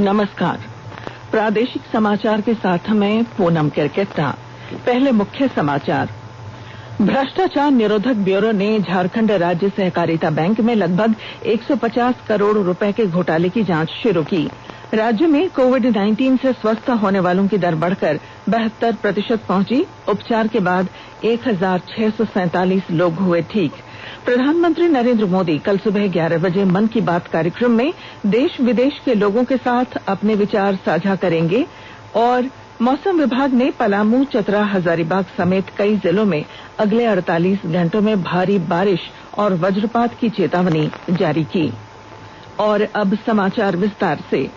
नमस्कार। प्रादेशिक समाचार के साथ मैं पूनम केरकेट्टा। पहले मुख्य समाचार। भ्रष्टाचार निरोधक ब्यूरो ने झारखंड राज्य सहकारिता बैंक में लगभग 150 करोड़ रुपए के घोटाले की जांच शुरू की। राज्य में कोविड-19 से स्वस्थ होने वालों की दर बढ़कर 72% पहुंची। उपचार के बाद 1647 लोग हुए ठीक। प्रधानमंत्री नरेंद्र मोदी कल सुबह 11 बजे मन की बात कार्यक्रम में देश विदेश के लोगों के साथ अपने विचार साझा करेंगे। और मौसम विभाग ने पलामू, चतरा, हजारीबाग समेत कई जिलों में अगले 48 घंटों में भारी बारिश और वज्रपात की चेतावनी जारी की। और अब समाचार विस्तार से।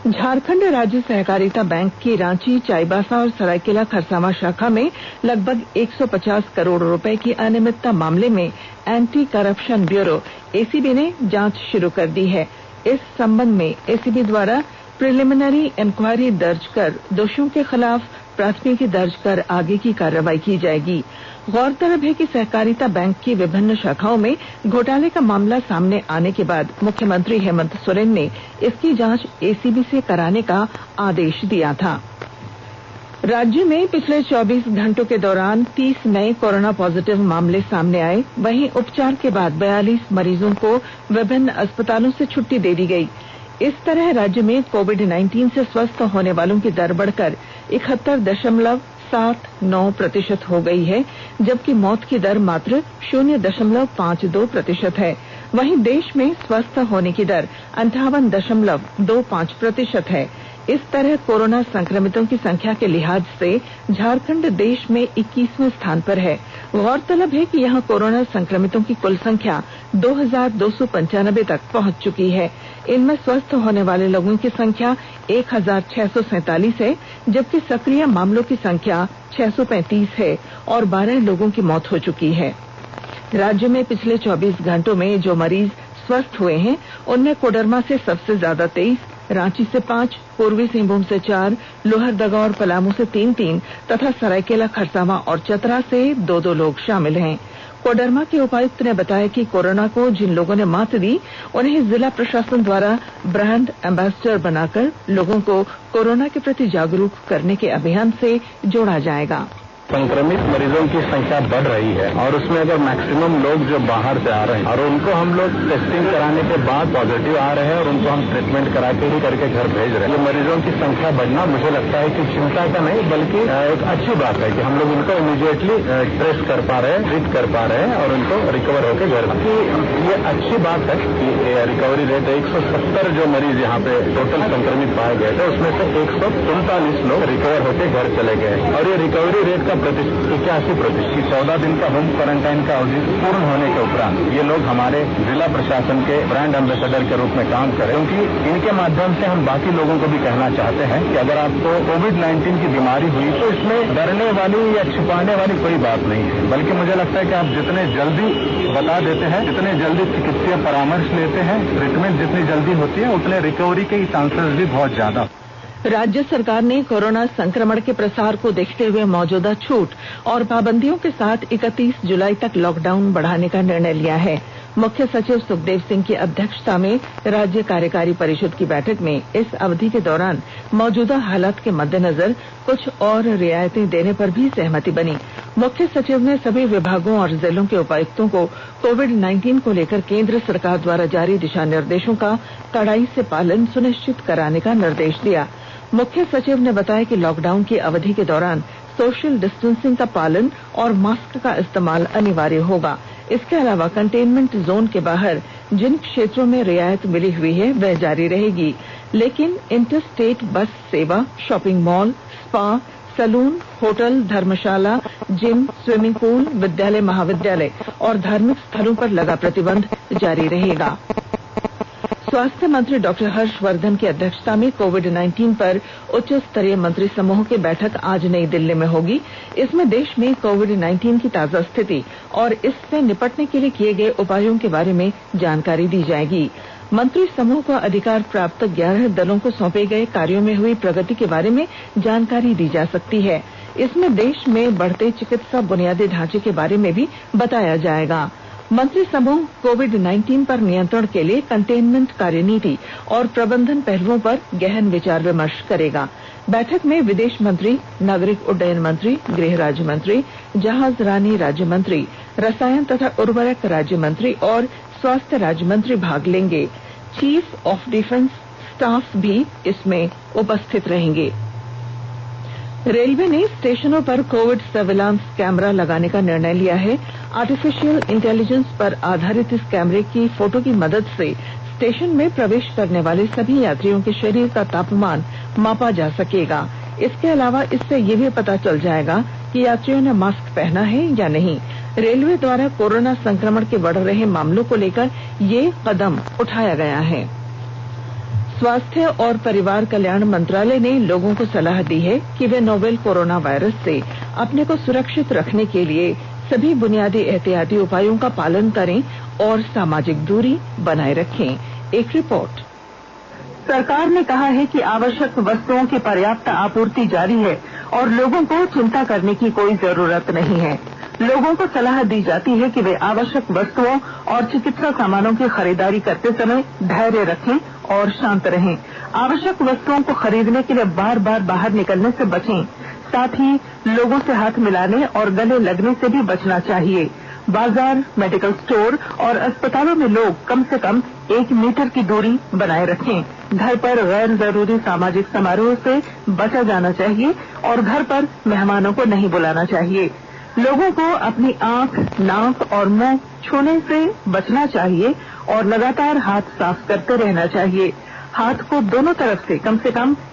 झारखंड राज्य सहकारिता बैंक की रांची, चाईबासा और सरायकेला खरसावां शाखा में लगभग 150 करोड़ रुपए की अनियमितता मामले में एंटी करप्शन ब्यूरो एसीबी ने जांच शुरू कर दी है। इस संबंध में एसीबी द्वारा प्रिलिमिनरी इंक्वायरी दर्ज कर दोषियों के खिलाफ प्राथमिकी दर्ज कर आगे की कार्रवाई की जाएगी। गौरतलब है कि सहकारिता बैंक की विभिन्न शाखाओं में घोटाले का मामला सामने आने के बाद मुख्यमंत्री हेमंत सोरेन ने इसकी जांच एसीबी से कराने का आदेश दिया था। राज्य में पिछले 24 घंटों के दौरान 30 नए कोरोना पॉजिटिव मामले सामने आए। वहीं उपचार के बाद 42 मरीजों को विभिन्न अस्पतालों से छुट्टी दे दी गई। इस तरह राज्य में कोविड-19 से स्वस्थ होने वालों की दर बढ़कर 71.79% हो गई है, जबकि मौत की दर मात्र 0.52% है। वहीं देश में स्वस्थ होने की दर 58.25% है। इस तरह कोरोना संक्रमितों की संख्या के लिहाज से झारखंड देश में 21वें स्थान पर है। गौरतलब है कि यहां कोरोना संक्रमितों की कुल संख्या 2295 तक पहुंच चुकी है। इनमें स्वस्थ होने वाले लोगों की संख्या 1647 है, जबकि सक्रिय मामलों की संख्या 635 है और 12 लोगों की मौत हो चुकी है। राज्य में पिछले 24 घंटों में जो मरीज स्वस्थ हुए हैं उनमें कोडरमा से सबसे ज्यादा 23, रांची से 5, पूर्वी सिंहभूम से 4, लोहरदगा और पलामू से 3-3 तथा सरायकेला, खरसावां और चतरा से 2-2 लोग शामिल हैं। कोडरमा के उपायुक्त ने बताया कि कोरोना को जिन लोगों ने मात दी उन्हें जिला प्रशासन द्वारा ब्रांड एम्बेसडर बनाकर लोगों को कोरोना के प्रति जागरूक करने के अभियान से जोड़ा जाएगा। संक्रमित मरीजों की संख्या बढ़ रही है और उसमें अगर मैक्सिमम लोग जो बाहर से आ रहे हैं और उनको हम लोग टेस्टिंग कराने के बाद पॉजिटिव आ रहे हैं और उनको हम ट्रीटमेंट करा के ही करके घर भेज रहे हैं। ये मरीजों की संख्या बढ़ना मुझे लगता है कि चिंता का नहीं बल्कि एक अच्छी बात है कि हम लोग उनको इमीडिएटली ट्रेस कर पा रहे हैं, ट्रीट कर पा रहे हैं और उनको रिकवर होकर घर भेज। ये अच्छी बात है कि रिकवरी रेट 170 जो मरीज यहाँ पे टोटल संक्रमित पाए गए थे उसमें से 139 लोग रिकवर होकर घर चले गए और ये रिकवरी रेट का 81%। 14 दिन का होम क्वारंटाइन का अवधि पूर्ण होने के उपरांत ये लोग हमारे जिला प्रशासन के ब्रांड एम्बेसडर के रूप में काम करें, क्योंकि इनके माध्यम से हम बाकी लोगों को भी कहना चाहते हैं कि अगर आपको कोविड-19 की बीमारी हुई तो इसमें डरने वाली या छिपाने वाली कोई बात नहीं है, बल्कि मुझे लगता है कि आप जितने जल्दी बता देते हैं, जितने जल्दी चिकित्सीय परामर्श लेते हैं, ट्रीटमेंट जितनी जल्दी होती है उतने रिकवरी के चांसेस भी बहुत ज्यादा। राज्य सरकार ने कोरोना संक्रमण के प्रसार को देखते हुए मौजूदा छूट और पाबंदियों के साथ 31 जुलाई तक लॉकडाउन बढ़ाने का निर्णय लिया है। मुख्य सचिव सुखदेव सिंह की अध्यक्षता में राज्य कार्यकारी परिषद की बैठक में इस अवधि के दौरान मौजूदा हालात के मद्देनजर कुछ और रियायतें देने पर भी सहमति बनी। मुख्य सचिव ने सभी विभागों और जिलों के उपायुक्तों को कोविड-19 को लेकर केंद्र सरकार द्वारा जारी दिशा निर्देशों का कड़ाई से पालन सुनिश्चित कराने का निर्देश दिया। मुख्य सचिव ने बताया कि लॉकडाउन की अवधि के दौरान सोशल डिस्टेंसिंग का पालन और मास्क का इस्तेमाल अनिवार्य होगा। इसके अलावा कंटेनमेंट जोन के बाहर जिन क्षेत्रों में रियायत मिली हुई है वह जारी रहेगी, लेकिन इंटर स्टेट बस सेवा, shopping mall, spa, salon, hotel, धर्मशाला, जिम, स्विमिंग पूल, विद्यालय, महाविद्यालय और धार्मिक स्थलों पर लगा प्रतिबंध जारी रहेगा। स्वास्थ्य मंत्री डॉक्टर हर्षवर्धन की अध्यक्षता में कोविड-19 पर उच्च स्तरीय मंत्री समूह की बैठक आज नई दिल्ली में होगी। इसमें देश में कोविड-19 की ताजा स्थिति और इससे निपटने के लिए किए गए उपायों के बारे में जानकारी दी जाएगी। मंत्री समूह को अधिकार प्राप्त 11 दलों को सौंपे गए कार्यों में हुई प्रगति के बारे में जानकारी दी जा सकती है। इसमें देश में बढ़ते चिकित्सा बुनियादी ढांचे के बारे में भी बताया जाएगा। मंत्री समूह कोविड-19 पर नियंत्रण के लिए कंटेनमेंट कार्यनीति और प्रबंधन पहलुओं पर गहन विचार विमर्श करेगा। बैठक में विदेश मंत्री, नागरिक उड्डयन मंत्री, गृह राज्य मंत्री, जहाजरानी राज्य मंत्री, रसायन तथा उर्वरक राज्य मंत्री और स्वास्थ्य राज्य मंत्री भाग लेंगे। चीफ ऑफ डिफेंस स्टाफ भी इसमें उपस्थित रहेंगे। रेलवे ने स्टेशनों पर कोविड सर्विलांस कैमरा लगाने का निर्णय लिया है। आर्टिफिशियल इंटेलिजेंस पर आधारित इस कैमरे की फोटो की मदद से स्टेशन में प्रवेश करने वाले सभी यात्रियों के शरीर का तापमान मापा जा सकेगा। इसके अलावा इससे ये भी पता चल जाएगा कि यात्रियों ने मास्क पहना है या नहीं। रेलवे द्वारा कोरोना संक्रमण के बढ़ रहे मामलों को लेकर ये कदम उठाया गया है। स्वास्थ्य और परिवार कल्याण मंत्रालय ने लोगों को सलाह दी है कि वे नोवेल कोरोना वायरस से अपने को सुरक्षित रखने के लिए सभी बुनियादी एहतियाती उपायों का पालन करें और सामाजिक दूरी बनाए रखें। एक रिपोर्ट। सरकार ने कहा है कि आवश्यक वस्तुओं की पर्याप्त आपूर्ति जारी है और लोगों को चिंता करने की कोई जरूरत नहीं है। लोगों को सलाह दी जाती है कि वे आवश्यक वस्तुओं और चिकित्सा सामानों की खरीदारी करते समय धैर्य रखें और शांत रहें। आवश्यक वस्तुओं को खरीदने के लिए बार बार बाहर निकलने से बचें। साथ ही लोगों से हाथ मिलाने और गले लगने से भी बचना चाहिए। बाजार, मेडिकल स्टोर और अस्पतालों में लोग कम से कम 1 मीटर की दूरी बनाए रखें। घर पर गैर जरूरी सामाजिक समारोह से बचा जाना चाहिए और घर पर मेहमानों को नहीं बुलाना चाहिए। लोगों को अपनी आंख, नाक और मुंह छूने से बचना चाहिए और लगातार हाथ साफ करते रहना चाहिए। हाथ को दोनों तरफ से कम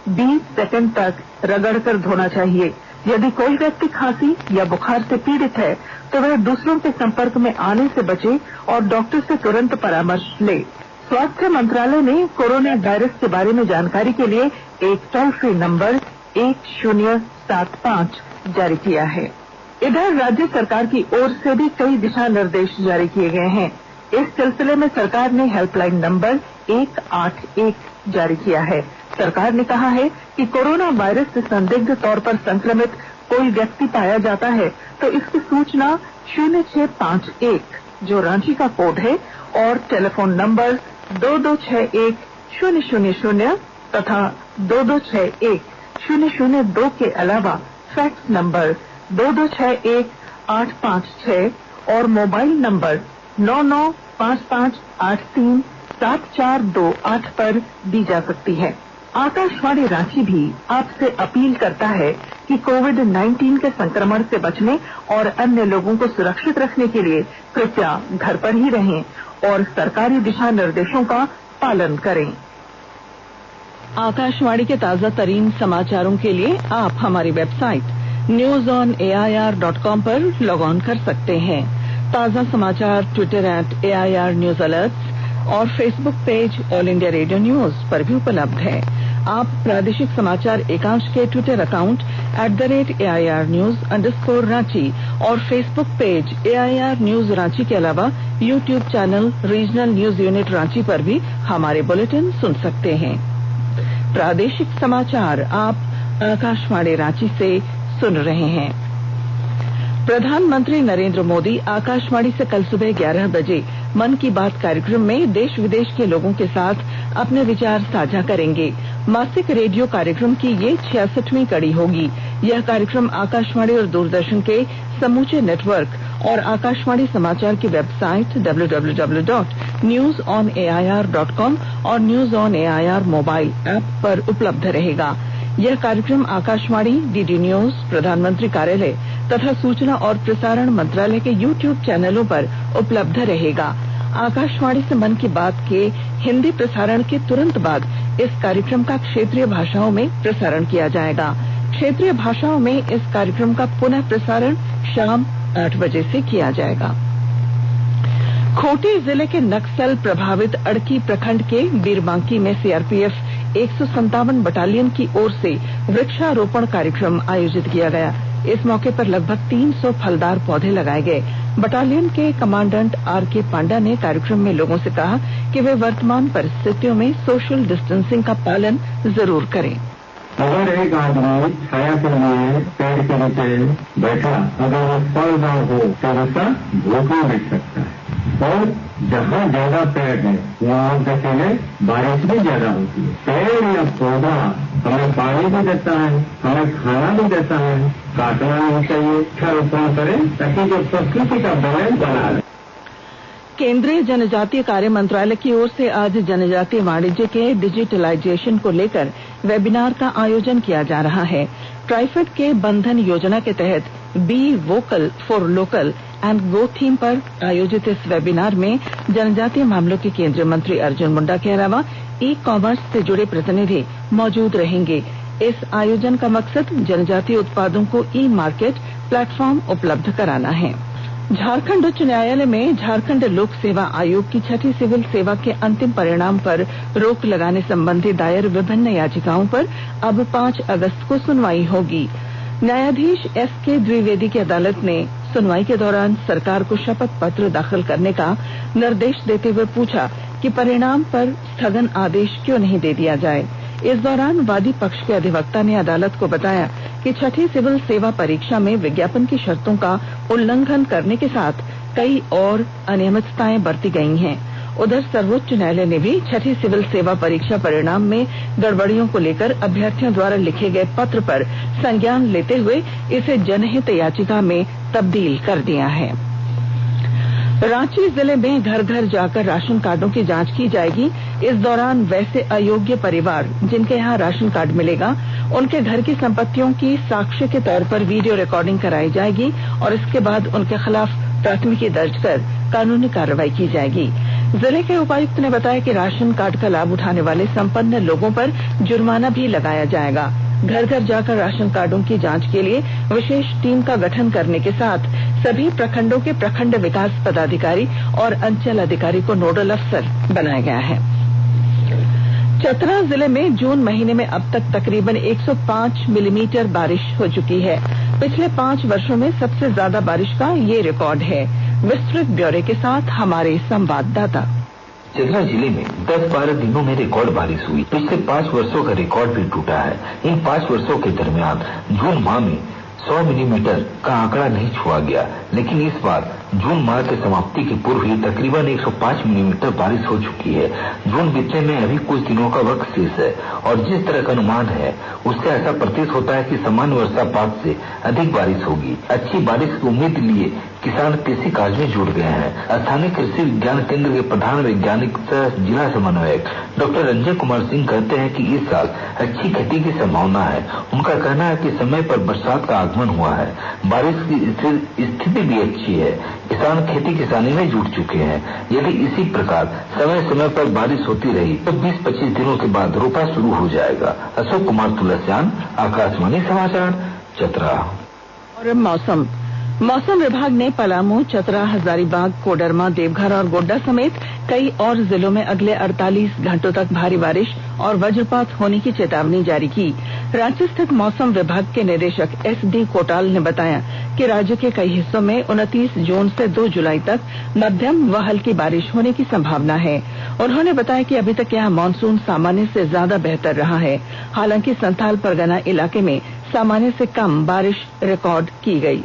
20 सेकंड तक रगड़कर धोना चाहिए। यदि कोई व्यक्ति खांसी या बुखार से पीड़ित है तो वह दूसरों के संपर्क में आने से बचे और डॉक्टर से तुरंत परामर्श ले। स्वास्थ्य मंत्रालय ने कोरोना वायरस के बारे में जानकारी के लिए एक टोल फ्री नंबर 1075 जारी किया है। इधर राज्य सरकार की ओर से भी कई दिशा निर्देश जारी किए गए हैं। इस सिलसिले में सरकार ने हेल्पलाइन नंबर 181 जारी किया है। सरकार ने कहा है कि कोरोना वायरस से संदिग्ध तौर पर संक्रमित कोई व्यक्ति पाया जाता है तो इसकी सूचना 0651 जो रांची का कोड है और टेलीफोन नंबर 2261-000 तथा 2261-002 के अलावा फैक्स नंबर 2261-856 और मोबाइल नंबर 9955837428 पर दी जा सकती है। आकाशवाणी रांची भी आपसे अपील करता है कि कोविड-19 के संक्रमण से बचने और अन्य लोगों को सुरक्षित रखने के लिए कृपया घर पर ही रहें और सरकारी दिशा निर्देशों का पालन करें। आकाशवाणी के ताजा तरीन समाचारों के लिए आप हमारी वेबसाइट newsonair.com पर लॉग ऑन कर सकते हैं। ताजा समाचार ट्विटर @AIR News Alerts और Facebook page all India radio news पर भी उपलब्ध है। आप प्रादेशिक समाचार एकांश के ट्विटर अकाउंट @AIR News_Ranchi और Facebook page AIR News Ranchi के अलावा YouTube channel regional news unit Ranchi पर भी हमारे बुलेटिन सुन सकते हैं। प्रादेशिक समाचार आप आकाशवाणी रांची से सुन रहे हैं। प्रधानमंत्री नरेंद्र मोदी आकाशवाणी से कल सुबह 11 बजे मन की बात कार्यक्रम में देश विदेश के लोगों के साथ अपने विचार साझा करेंगे। मासिक रेडियो कार्यक्रम की ये 66वीं कड़ी होगी। यह कार्यक्रम आकाशवाणी और दूरदर्शन के समूचे नेटवर्क और आकाशवाणी समाचार की वेबसाइट www.newsonair.com और news on AIR mobile app पर उपलब्ध रहेगा। यह कार्यक्रम आकाशवाणी, डीडी न्यूज, प्रधानमंत्री कार्यालय तथा सूचना और प्रसारण मंत्रालय के यूट्यूब चैनलों पर उपलब्ध रहेगा। आकाशवाणी से मन की बात के हिंदी प्रसारण के तुरंत बाद इस कार्यक्रम का क्षेत्रीय भाषाओं में प्रसारण किया जाएगा। क्षेत्रीय भाषाओं में इस कार्यक्रम का पुनः प्रसारण शाम 8 बजे से किया जाएगा। खूंटी जिले के नक्सल प्रभावित अड़की प्रखंड के बीरबांकी में सीआरपीएफ 157 बटालियन की ओर से वृक्षारोपण कार्यक्रम आयोजित किया गया। इस मौके पर लगभग 300 फलदार पौधे लगाए गए। बटालियन के कमांडेंट आरके पांडा ने कार्यक्रम में लोगों से कहा कि वे वर्तमान परिस्थितियों में सोशल डिस्टेंसिंग का पालन जरूर करें। अगर एक आदमी छाया के लिए पेड़ के नीचे बैठा, अगर वो फल ना हो तो उसका भूख मिट सकता है। और जहाँ ज्यादा पेड़ है वहाँ देखिए बारिश भी ज्यादा होती है। पेड़ या पौधा हमें पानी भी देता है, हमें खाना भी देता है, काटना नहीं चाहिए, वृक्षारोपण करें ताकि जो प्रकृति का बैलेंस बना रहे। केंद्रीय जनजातीय कार्य मंत्रालय की ओर से आज जनजातीय वाणिज्य के डिजिटलाइजेशन को लेकर वेबिनार का आयोजन किया जा रहा है। ट्राइफेड के बंधन योजना के तहत be vocal for local and go theme पर आयोजित इस वेबिनार में जनजातीय मामलों के केंद्रीय मंत्री अर्जुन मुंडा के अलावा ई कॉमर्स से जुड़े प्रतिनिधि मौजूद रहेंगे। इस आयोजन का मकसद जनजातीय उत्पादों को ई मार्केट प्लेटफॉर्म उपलब्ध कराना है। झारखंड उच्च न्यायालय में झारखंड लोक सेवा आयोग की छठी सिविल सेवा के अंतिम परिणाम पर रोक लगाने संबंधी दायर विभिन्न याचिकाओं पर अब 5 अगस्त को सुनवाई होगी। न्यायाधीश एसके द्विवेदी की अदालत ने सुनवाई के दौरान सरकार को शपथ पत्र दाखिल करने का निर्देश देते हुए पूछा कि परिणाम पर स्थगन आदेश क्यों नहीं दे दिया जाए। इस दौरान वादी पक्ष के अधिवक्ता ने अदालत को बताया कि छठी सिविल सेवा परीक्षा में विज्ञापन की शर्तों का उल्लंघन करने के साथ कई और अनियमितताएं बरती गई हैं। उधर सर्वोच्च न्यायालय ने भी छठी सिविल सेवा परीक्षा परिणाम में गड़बड़ियों को लेकर अभ्यर्थियों द्वारा लिखे गए पत्र पर संज्ञान लेते हुए इसे जनहित याचिका में तब्दील कर दिया है। रांची जिले में घर घर जाकर राशन कार्डों की जांच की जाएगी। इस दौरान वैसे अयोग्य परिवार जिनके यहाँ राशन कार्ड मिलेगा उनके घर की संपत्तियों की साक्ष्य के तौर पर वीडियो रिकॉर्डिंग कराई जाएगी और इसके बाद उनके खिलाफ प्राथमिकी दर्ज कर कानूनी कार्रवाई की जाएगी। जिले के उपायुक्त ने बताया कि राशन कार्ड का लाभ उठाने वाले संपन्न लोगों पर जुर्माना भी लगाया जाएगा। घर घर जाकर राशन कार्डों की जांच के लिए विशेष टीम का गठन करने के साथ सभी प्रखंडों के प्रखंड विकास पदाधिकारी और अंचल अधिकारी को नोडल अफसर बनाया गया है। चतरा जिले में जून महीने में अब तक तकरीबन 105 मिलीमीटर बारिश हो चुकी है। पिछले 5 वर्षों में सबसे ज्यादा बारिश का ये रिकॉर्ड है। विस्तृत ब्यौरे के साथ हमारे संवाददाता। चतरा जिले में 10-12 दिनों में रिकॉर्ड बारिश हुई। पिछले 5 वर्षों का रिकॉर्ड भी टूटा है। इन 5 वर्षों के दरमियान जून माह में 100 मिलीमीटर का आंकड़ा नहीं छुआ गया, लेकिन इस बार जून माह के समाप्ति के पूर्व ही तकरीबन 105 मिलीमीटर बारिश हो चुकी है। जून बीतने में अभी कुछ दिनों का वक्त शेष है और जिस तरह का अनुमान है उससे ऐसा प्रतीत होता है कि सामान्य वर्षापात से अधिक बारिश होगी। अच्छी बारिश की उम्मीद लिए किसान कृषि कार्य में जुट गए हैं। स्थानीय कृषि विज्ञान केंद्र के प्रधान वैज्ञानिक सह जिला समन्वयक डॉक्टर रंजय कुमार सिंह कहते हैं कि इस साल अच्छी खेती की संभावना है। उनका कहना है कि समय पर बरसात का आगमन हुआ है, बारिश की स्थिति भी अच्छी है, किसान खेती किसानी में जुट चुके हैं। यदि इसी प्रकार समय समय पर बारिश होती रही तो 20-25 दिनों के बाद रोपा शुरू हो जाएगा। अशोक कुमार तुलसियान, आकाशवाणी समाचार, चतरा। और मौसम विभाग ने पलामू, चतरा, हजारीबाग, कोडरमा, देवघर और गोड्डा समेत कई और जिलों में अगले 48 घंटों तक भारी बारिश और वज्रपात होने की चेतावनी जारी की। रांची स्थित मौसम विभाग के निदेशक SD कोटाल ने बताया कि राज्य के कई हिस्सों में 29 जून से 2 जुलाई तक मध्यम व हल्की बारिश होने की संभावना है। उन्होंने बताया कि अभी तक यहां मानसून सामान्य से ज्यादा बेहतर रहा है। हालांकि संथाल परगना इलाके में सामान्य से कम बारिश रिकॉर्ड की गई।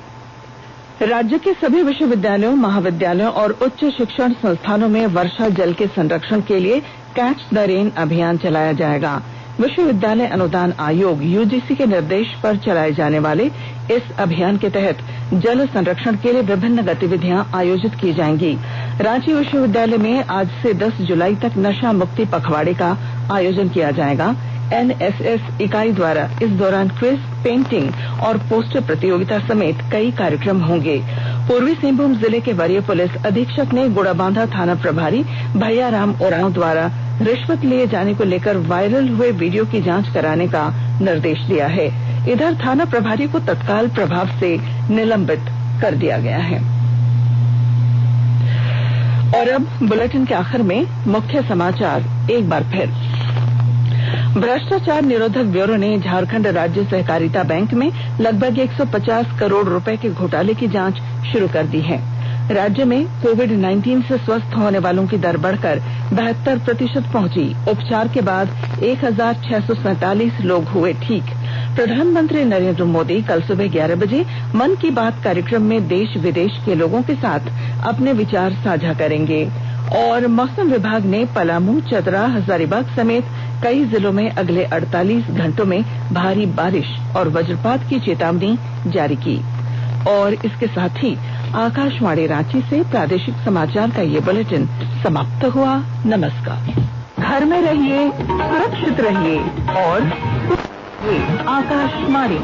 राज्य के सभी विश्वविद्यालयों, महाविद्यालयों और उच्च शिक्षण संस्थानों में वर्षा जल के संरक्षण के लिए कैच द रेन अभियान चलाया जाएगा। विश्वविद्यालय अनुदान आयोग UGC के निर्देश पर चलाए जाने वाले इस अभियान के तहत जल संरक्षण के लिए विभिन्न गतिविधियां आयोजित की जाएंगी। रांची विश्वविद्यालय में आज से 10 जुलाई तक नशा मुक्ति पखवाड़े का आयोजन किया जाएगा। NSS इकाई द्वारा इस दौरान क्विज, पेंटिंग और पोस्टर प्रतियोगिता समेत कई कार्यक्रम होंगे। पूर्वी सिंहभूम जिले के वरीय पुलिस अधीक्षक ने गुड़ाबांधा थाना प्रभारी भैयाराम ओरांव द्वारा रिश्वत लिए जाने को लेकर वायरल हुए वीडियो की जांच कराने का निर्देश दिया है। इधर थाना प्रभारी को तत्काल प्रभाव से निलंबित कर दिया गया है। और अब बुलेटिन के आखिर में मुख्य समाचार एक बार फिर। भ्रष्टाचार निरोधक ब्यूरो ने झारखंड राज्य सहकारिता बैंक में लगभग 150 करोड़ रुपए के घोटाले की जांच शुरू कर दी है। राज्य में कोविड-19 से स्वस्थ होने वालों की दर बढ़कर 72% पहुंची। उपचार के बाद 1647 लोग हुए ठीक। प्रधानमंत्री नरेंद्र मोदी कल सुबह 11 बजे मन की बात कार्यक्रम में देश विदेश के लोगों के साथ अपने विचार साझा करेंगे। और मौसम विभाग ने पलामू, चतरा, हजारीबाग समेत कई जिलों में अगले 48 घंटों में भारी बारिश और वज्रपात की चेतावनी जारी की। और इसके साथ ही आकाशवाणी रांची से प्रादेशिक समाचार का ये बुलेटिन समाप्त हुआ। नमस्कार। घर में रहिए, सुरक्षित रहिए और आकाशवाणी।